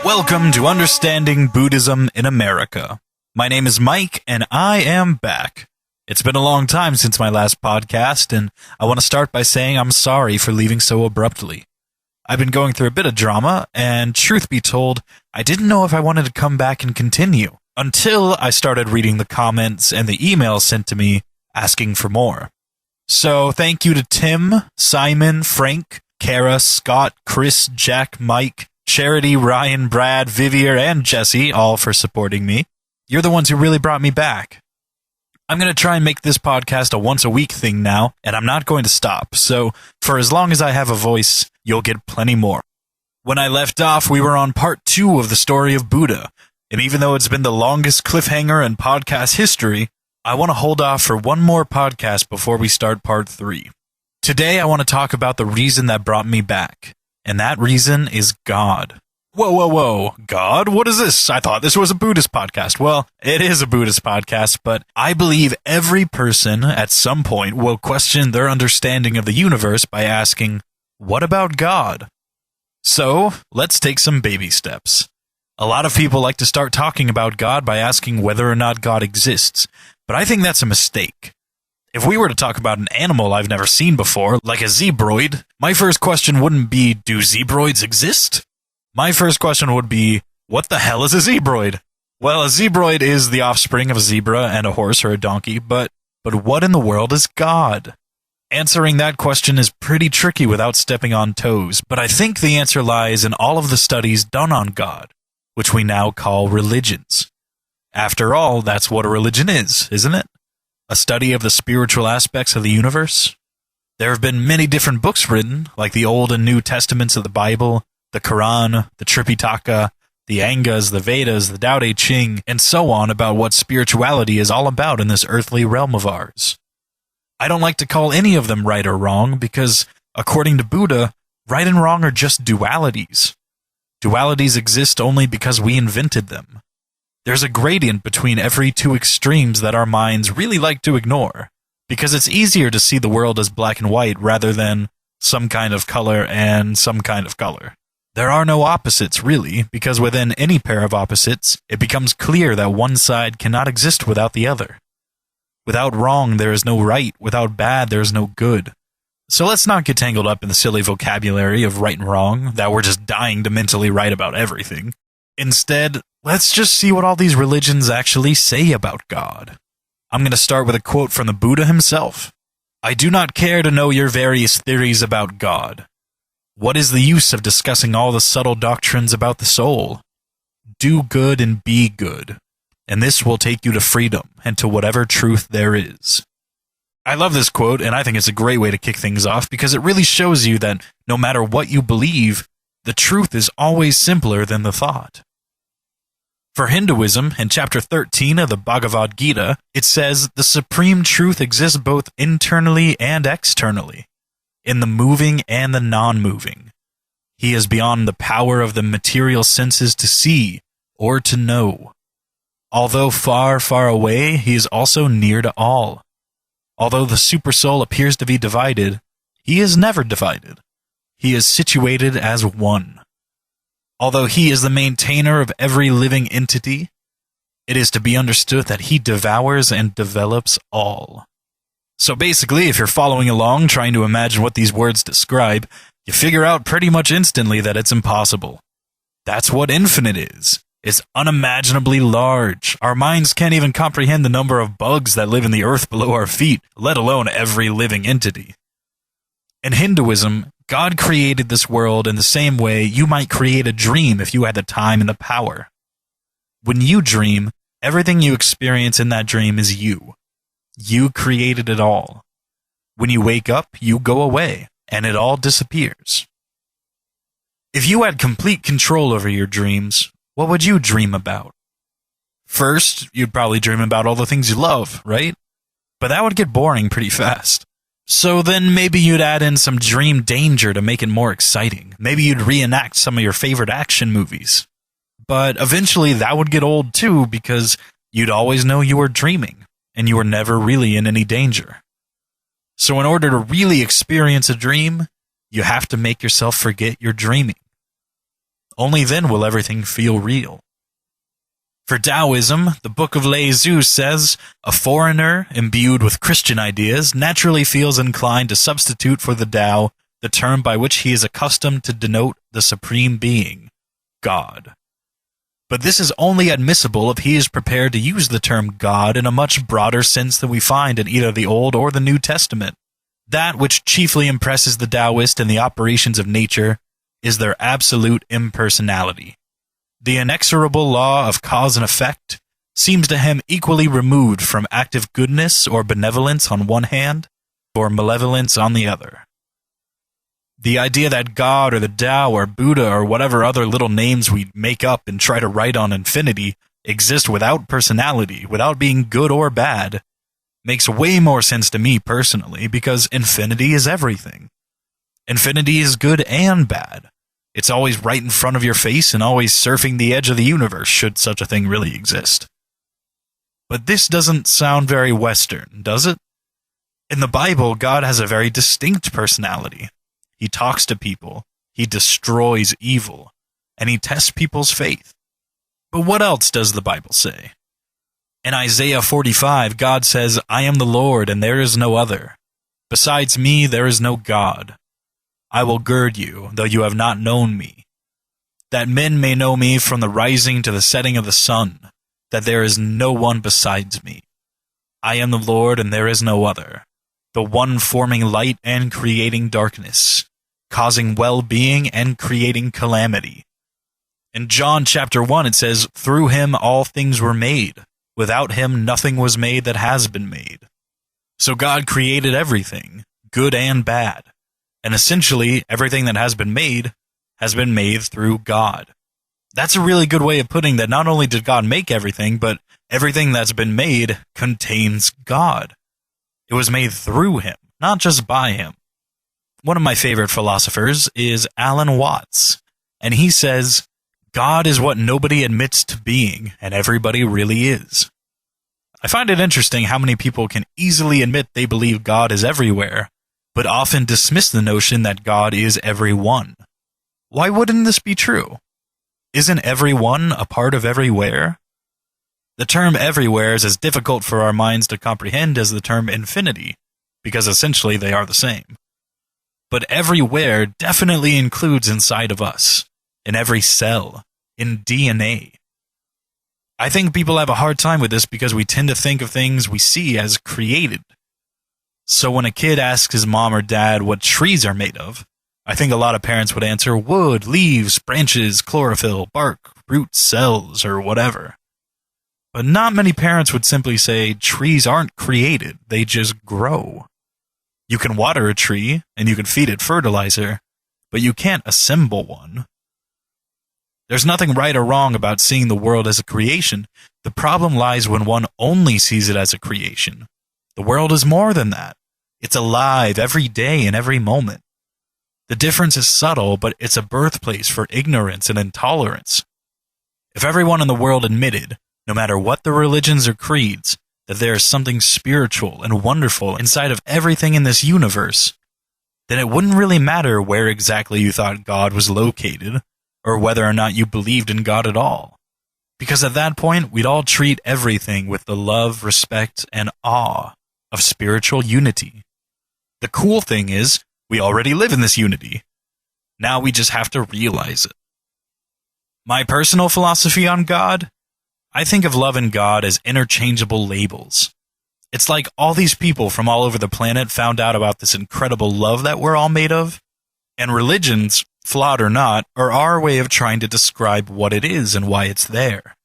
Welcome to Understanding Buddhism in America. My name is Mike, and I am back. It's been a long time since my last podcast, and I want to start by saying I'm sorry for leaving so abruptly. I've been going through a bit of drama, and truth be told, I didn't know if I wanted to come back and continue, until I started reading the comments and the emails sent to me asking for more. So thank you to Tim, Simon, Frank, Kara, Scott, Chris, Jack, Mike, Charity, Ryan, Brad, Vivier, and Jesse, all for supporting me. You're the ones who really brought me back. I'm going to try and make this podcast a once-a-week thing now, and I'm not going to stop, so for as long as I have a voice, you'll get plenty more. When I left off, we were on part 2 of the story of Buddha, and even though it's been the longest cliffhanger in podcast history, I want to hold off for one more podcast before we start part 3. Today, I want to talk about the reason that brought me back. And that reason is God. Whoa. God? What is this? I thought this was a Buddhist podcast. Well, it is a Buddhist podcast, but I believe every person at some point will question their understanding of the universe by asking, what about God? So, let's take some baby steps. A lot of people like to start talking about God by asking whether or not God exists, but I think that's a mistake. If we were to talk about an animal I've never seen before, like a zebroid, my first question wouldn't be, do zebroids exist? My first question would be, what the hell is a zebroid? Well, a zebroid is the offspring of a zebra and a horse or a donkey, but what in the world is God? Answering that question is pretty tricky without stepping on toes, but I think the answer lies in all of the studies done on God, which we now call religions. After all, that's what a religion is, isn't it? A study of the spiritual aspects of the universe. There have been many different books written, like the Old and New Testaments of the Bible, the Quran, the Tripitaka, the Angas, the Vedas, the Tao Te Ching, and so on about what spirituality is all about in this earthly realm of ours. I don't like to call any of them right or wrong because, according to Buddha, right and wrong are just dualities. Dualities exist only because we invented them. There's a gradient between every two extremes that our minds really like to ignore, because it's easier to see the world as black and white rather than some kind of color and some kind of color. There are no opposites, really, because within any pair of opposites, it becomes clear that one side cannot exist without the other. Without wrong, there is no right. Without bad, there is no good. So let's not get tangled up in the silly vocabulary of right and wrong, that we're just dying to mentally write about everything. Instead, let's just see what all these religions actually say about God. I'm going to start with a quote from the Buddha himself. I do not care to know your various theories about God. What is the use of discussing all the subtle doctrines about the soul? Do good and be good, and this will take you to freedom and to whatever truth there is. I love this quote, and I think it's a great way to kick things off because it really shows you that no matter what you believe, the truth is always simpler than the thought. For Hinduism, in chapter 13 of the Bhagavad Gita, it says the supreme truth exists both internally and externally, in the moving and the non-moving. He is beyond the power of the material senses to see or to know. Although far, far away, he is also near to all. Although the supersoul appears to be divided, he is never divided. He is situated as one. Although he is the maintainer of every living entity, it is to be understood that he devours and develops all. So basically, if you're following along trying to imagine what these words describe, you figure out pretty much instantly that it's impossible. That's what infinite is. It's unimaginably large. Our minds can't even comprehend the number of bugs that live in the earth below our feet, let alone every living entity. In Hinduism, God created this world in the same way you might create a dream if you had the time and the power. When you dream, everything you experience in that dream is you. You created it all. When you wake up, you go away, and it all disappears. If you had complete control over your dreams, what would you dream about? First, you'd probably dream about all the things you love, right? But that would get boring pretty fast. So then maybe you'd add in some dream danger to make it more exciting. Maybe you'd reenact some of your favorite action movies. But eventually that would get old too because you'd always know you were dreaming and you were never really in any danger. So in order to really experience a dream, you have to make yourself forget you're dreaming. Only then will everything feel real. For Taoism, the Book of Lao Tzu says, a foreigner imbued with Christian ideas naturally feels inclined to substitute for the Tao the term by which he is accustomed to denote the supreme being, God. But this is only admissible if he is prepared to use the term God in a much broader sense than we find in either the Old or the New Testament. That which chiefly impresses the Taoist in the operations of nature is their absolute impersonality. The inexorable law of cause and effect seems to him equally removed from active goodness or benevolence on one hand, or malevolence on the other. The idea that God or the Tao or Buddha or whatever other little names we make up and try to write on infinity exist without personality, without being good or bad, makes way more sense to me personally, because infinity is everything. Infinity is good and bad. It's always right in front of your face and always surfing the edge of the universe, should such a thing really exist. But this doesn't sound very Western, does it? In the Bible, God has a very distinct personality. He talks to people, he destroys evil, and he tests people's faith. But what else does the Bible say? In Isaiah 45, God says, I am the Lord, and there is no other. Besides me, there is no God. I will gird you, though you have not known me, that men may know me from the rising to the setting of the sun, that there is no one besides me. I am the Lord, and there is no other, the one forming light and creating darkness, causing well-being and creating calamity. In John chapter 1, it says, through him all things were made. Without him nothing was made that has been made. So God created everything, good and bad. And essentially, everything that has been made through God. That's a really good way of putting that not only did God make everything, but everything that's been made contains God. It was made through him, not just by him. One of my favorite philosophers is Alan Watts, and he says, God is what nobody admits to being, and everybody really is. I find it interesting how many people can easily admit they believe God is everywhere, but often dismiss the notion that God is everyone. Why wouldn't this be true? Isn't everyone a part of everywhere? The term everywhere is as difficult for our minds to comprehend as the term infinity, because essentially they are the same. But everywhere definitely includes inside of us, in every cell, in DNA. I think people have a hard time with this because we tend to think of things we see as created. So when a kid asks his mom or dad what trees are made of, I think a lot of parents would answer wood, leaves, branches, chlorophyll, bark, roots, cells, or whatever. But not many parents would simply say trees aren't created, they just grow. You can water a tree, and you can feed it fertilizer, but you can't assemble one. There's nothing right or wrong about seeing the world as a creation. The problem lies when one only sees it as a creation. The world is more than that. It's alive every day and every moment. The difference is subtle, but it's a birthplace for ignorance and intolerance. If everyone in the world admitted, no matter what the religions or creeds, that there is something spiritual and wonderful inside of everything in this universe, then it wouldn't really matter where exactly you thought God was located, or whether or not you believed in God at all. Because at that point, we'd all treat everything with the love, respect, and awe of spiritual unity. The cool thing is, we already live in this unity. Now we just have to realize it. My personal philosophy on God? I think of love and God as interchangeable labels. It's like all these people from all over the planet found out about this incredible love that we're all made of, and religions, flawed or not, are our way of trying to describe what it is and why it's there.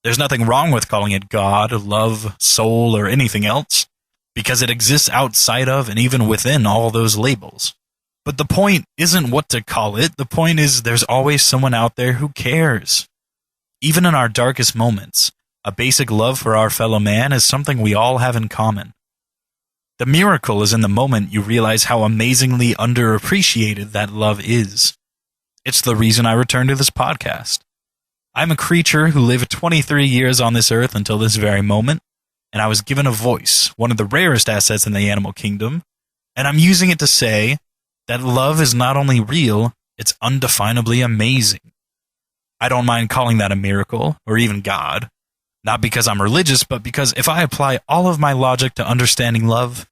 There's nothing wrong with calling it God, love, soul, or anything else, because it exists outside of and even within all those labels. But the point isn't what to call it, the point is there's always someone out there who cares. Even in our darkest moments, a basic love for our fellow man is something we all have in common. The miracle is in the moment you realize how amazingly underappreciated that love is. It's the reason I return to this podcast. I'm a creature who lived 23 years on this earth until this very moment, and I was given a voice, one of the rarest assets in the animal kingdom, and I'm using it to say that love is not only real, it's undefinably amazing. I don't mind calling that a miracle, or even God. Not because I'm religious, but because if I apply all of my logic to understanding love,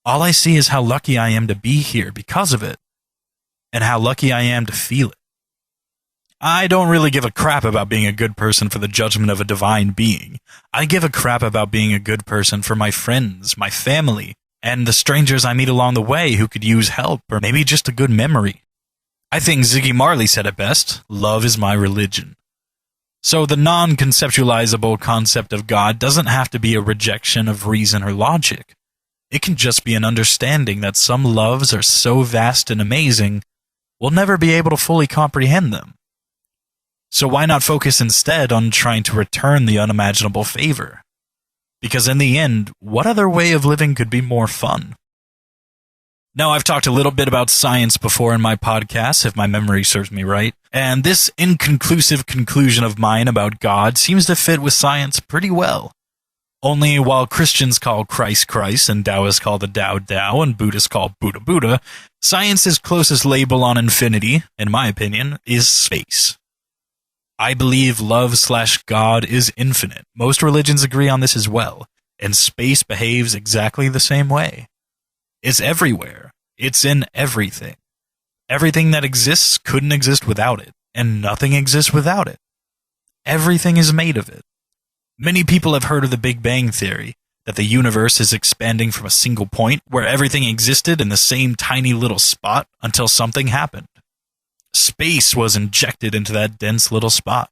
all I see is how lucky I am to be here because of it, and how lucky I am to feel it. I don't really give a crap about being a good person for the judgment of a divine being. I give a crap about being a good person for my friends, my family, and the strangers I meet along the way who could use help, or maybe just a good memory. I think Ziggy Marley said it best, love is my religion. So the non-conceptualizable concept of God doesn't have to be a rejection of reason or logic. It can just be an understanding that some loves are so vast and amazing, we'll never be able to fully comprehend them. So why not focus instead on trying to return the unimaginable favor? Because in the end, what other way of living could be more fun? Now, I've talked a little bit about science before in my podcast, if my memory serves me right, and this inconclusive conclusion of mine about God seems to fit with science pretty well. Only while Christians call Christ Christ, and Taoists call the Tao Tao, and Buddhists call Buddha Buddha, science's closest label on infinity, in my opinion, is space. I believe love/God is infinite. Most religions agree on this as well, and space behaves exactly the same way. It's everywhere. It's in everything. Everything that exists couldn't exist without it, and nothing exists without it. Everything is made of it. Many people have heard of the Big Bang Theory, that the universe is expanding from a single point where everything existed in the same tiny little spot until something happened. Space was injected into that dense little spot.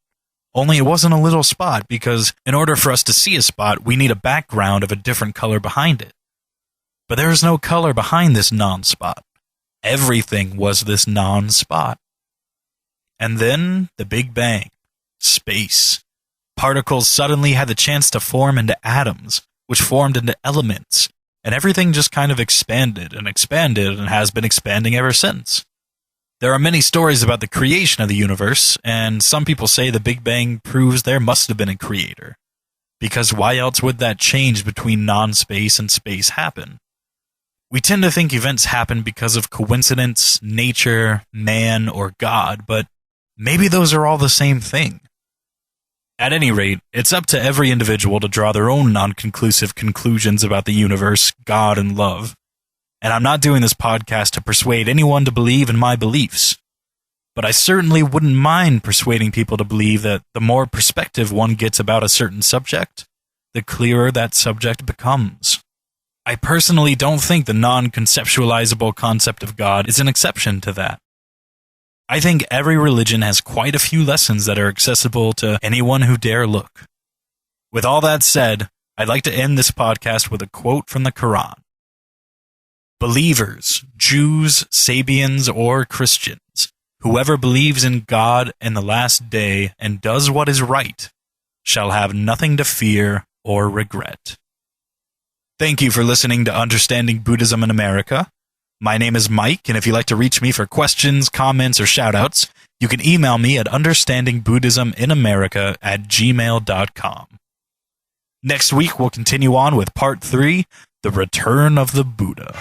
Only it wasn't a little spot because in order for us to see a spot, we need a background of a different color behind it. But there is no color behind this non-spot. Everything was this non-spot. And then the Big Bang. Space. Particles suddenly had the chance to form into atoms, which formed into elements, and everything just kind of expanded and has been expanding ever since. There are many stories about the creation of the universe, and some people say the Big Bang proves there must have been a creator. Because why else would that change between non-space and space happen? We tend to think events happen because of coincidence, nature, man, or God, but maybe those are all the same thing. At any rate, it's up to every individual to draw their own non-conclusive conclusions about the universe, God, and love. And I'm not doing this podcast to persuade anyone to believe in my beliefs. But I certainly wouldn't mind persuading people to believe that the more perspective one gets about a certain subject, the clearer that subject becomes. I personally don't think the non-conceptualizable concept of God is an exception to that. I think every religion has quite a few lessons that are accessible to anyone who dare look. With all that said, I'd like to end this podcast with a quote from the Quran. Believers, Jews, Sabians, or Christians, whoever believes in God and the last day and does what is right, shall have nothing to fear or regret. Thank you for listening to Understanding Buddhism in America. My name is Mike, and if you'd like to reach me for questions, comments, or shoutouts, you can email me at understandingbuddhisminamerica@gmail.com. Next week, we'll continue on with Part 3, The Return of the Buddha.